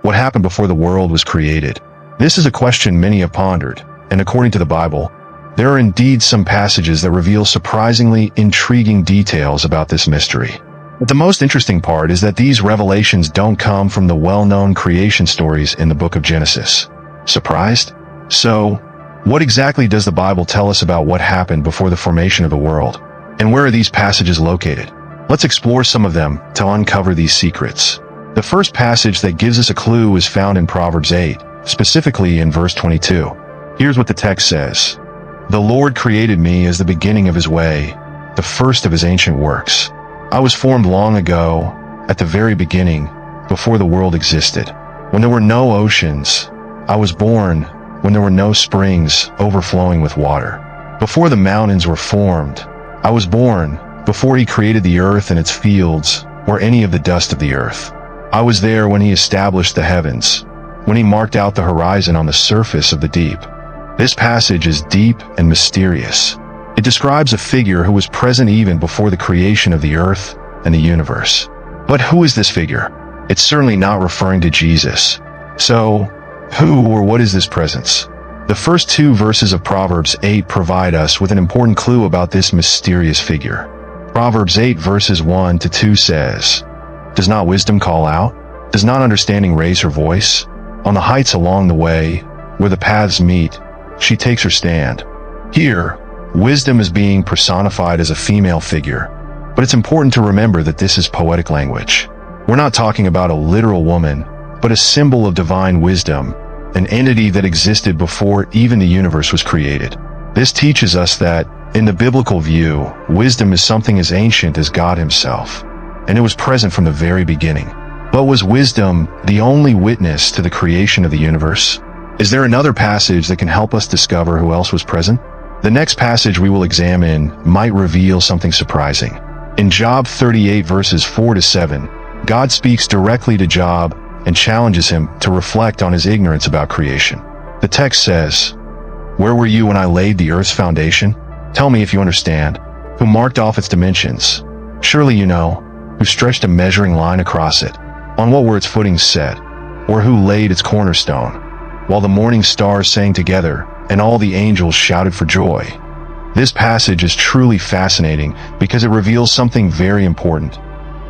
What happened before the world was created? This is a question many have pondered, and according to the Bible, there are indeed some passages that reveal surprisingly intriguing details about this mystery. But the most interesting part is that these revelations don't come from the well-known creation stories in the book of Genesis. Surprised? So, what exactly does the Bible tell us about what happened before the formation of the world? And where are these passages located? Let's explore some of them to uncover these secrets. The first passage that gives us a clue is found in Proverbs 8, specifically in verse 22. Here's what the text says. "The Lord created me as the beginning of his way, the first of his ancient works. I was formed long ago, at the very beginning, before the world existed. When there were no oceans, I was born, when there were no springs overflowing with water. Before the mountains were formed, I was born, before he created the earth and its fields, or any of the dust of the earth. I was there when he established the heavens, when he marked out the horizon on the surface of the deep." This passage is deep and mysterious. It describes a figure who was present even before the creation of the earth and the universe. But who is this figure? It's certainly not referring to Jesus. So, who or what is this presence? The first two verses of Proverbs 8 provide us with an important clue about this mysterious figure. Proverbs 8 verses 1 to 2 says, "Does not wisdom call out? Does not understanding raise her voice? On the heights along the way, where the paths meet, she takes her stand." Here, wisdom is being personified as a female figure, but it's important to remember that this is poetic language. We're not talking about a literal woman, but a symbol of divine wisdom, an entity that existed before even the universe was created. This teaches us that, in the biblical view, wisdom is something as ancient as God himself, and it was present from the very beginning. But was wisdom the only witness to the creation of the universe? Is there another passage that can help us discover who else was present? The next passage we will examine might reveal something surprising. In Job 38 verses 4 to 7, God speaks directly to Job and challenges him to reflect on his ignorance about creation. The text says, "Where were you when I laid the earth's foundation? Tell me if you understand. Who marked off its dimensions? Surely you know. Who stretched a measuring line across it? On what were its footings set? Or who laid its cornerstone? While the morning stars sang together, and all the angels shouted for joy." This passage is truly fascinating because it reveals something very important.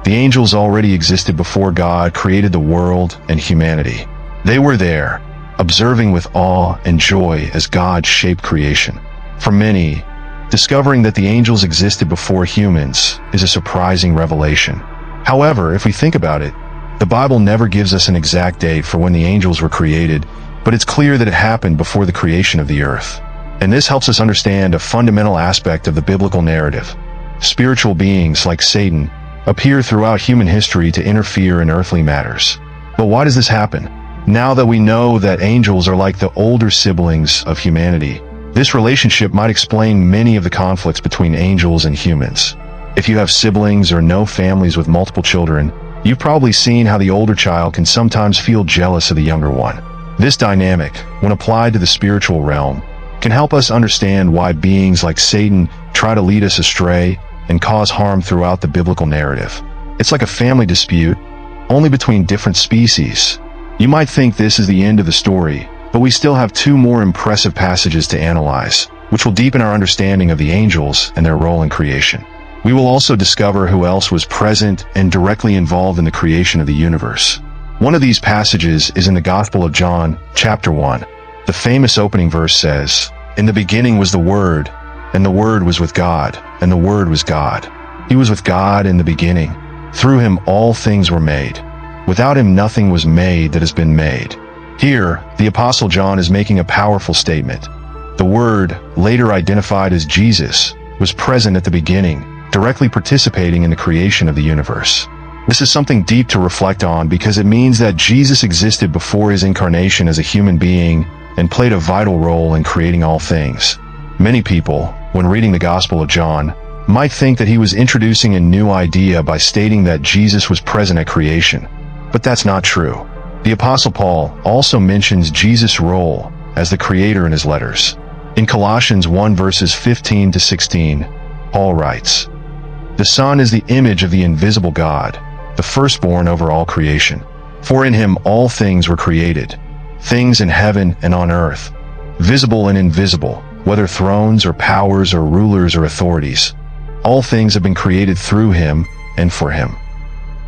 The angels already existed before God created the world and humanity. They were there, observing with awe and joy as God shaped creation. For many, discovering that the angels existed before humans is a surprising revelation. However, if we think about it, the Bible never gives us an exact date for when the angels were created, but it's clear that it happened before the creation of the earth. And this helps us understand a fundamental aspect of the biblical narrative. Spiritual beings like Satan appear throughout human history to interfere in earthly matters. But why does this happen? Now that we know that angels are like the older siblings of humanity, this relationship might explain many of the conflicts between angels and humans. If you have siblings or know families with multiple children, you've probably seen how the older child can sometimes feel jealous of the younger one. This dynamic, when applied to the spiritual realm, can help us understand why beings like Satan try to lead us astray and cause harm throughout the biblical narrative. It's like a family dispute, only between different species. You might think this is the end of the story, but we still have two more impressive passages to analyze, which will deepen our understanding of the angels and their role in creation. We will also discover who else was present and directly involved in the creation of the universe. One of these passages is in the Gospel of John, chapter 1. The famous opening verse says, "In the beginning was the Word, and the Word was with God, and the Word was God. He was with God in the beginning. Through him all things were made. Without him nothing was made that has been made." Here, the Apostle John is making a powerful statement. The Word, later identified as Jesus, was present at the beginning, directly participating in the creation of the universe. This is something deep to reflect on because it means that Jesus existed before his incarnation as a human being and played a vital role in creating all things. Many people, when reading the Gospel of John, might think that he was introducing a new idea by stating that Jesus was present at creation. But that's not true. The Apostle Paul also mentions Jesus' role as the creator in his letters. In Colossians 1 verses 15 to 16, Paul writes, "The Son is the image of the invisible God, the firstborn over all creation. For in him all things were created, things in heaven and on earth, visible and invisible, whether thrones or powers or rulers or authorities. All things have been created through him and for him.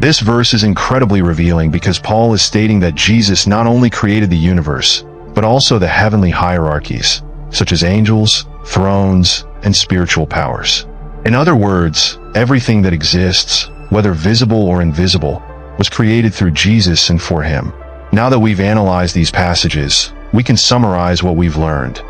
This verse is incredibly revealing because Paul is stating that Jesus not only created the universe, but also the heavenly hierarchies, such as angels, thrones, and spiritual powers. In other words, everything that exists, whether visible or invisible, was created through Jesus and for him. Now that we've analyzed these passages, we can summarize what we've learned.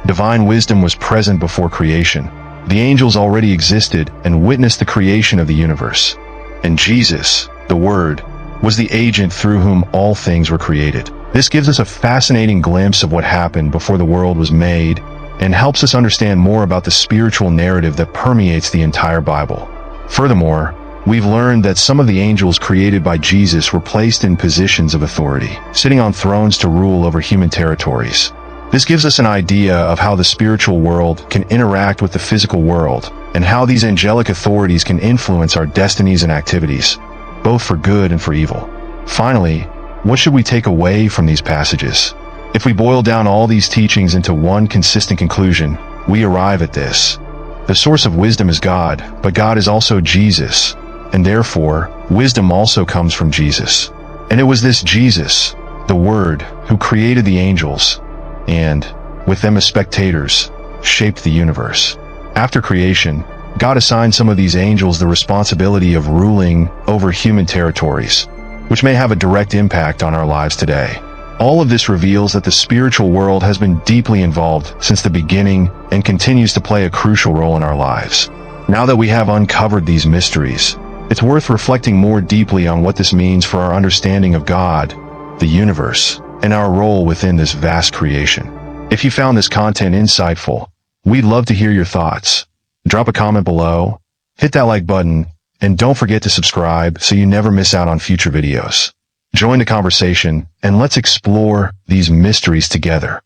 Divine wisdom was present before creation. The angels already existed and witnessed the creation of the universe. And Jesus, the Word, was the agent through whom all things were created. This gives us a fascinating glimpse of what happened before the world was made and helps us understand more about the spiritual narrative that permeates the entire Bible. Furthermore, we've learned that some of the angels created by Jesus were placed in positions of authority, sitting on thrones to rule over human territories. This gives us an idea of how the spiritual world can interact with the physical world and how these angelic authorities can influence our destinies and activities, both for good and for evil. Finally, what should we take away from these passages? If we boil down all these teachings into one consistent conclusion, we arrive at this. The source of wisdom is God, but God is also Jesus, and therefore, wisdom also comes from Jesus. And it was this Jesus, the Word, who created the angels, and, with them as spectators, shaped the universe. After creation, God assigned some of these angels the responsibility of ruling over human territories, which may have a direct impact on our lives today. All of this reveals that the spiritual world has been deeply involved since the beginning and continues to play a crucial role in our lives. Now that we have uncovered these mysteries, it's worth reflecting more deeply on what this means for our understanding of God, the universe, and our role within this vast creation. If you found this content insightful, we'd love to hear your thoughts. Drop a comment below, hit that like button, and don't forget to subscribe so you never miss out on future videos. Join the conversation, and let's explore these mysteries together.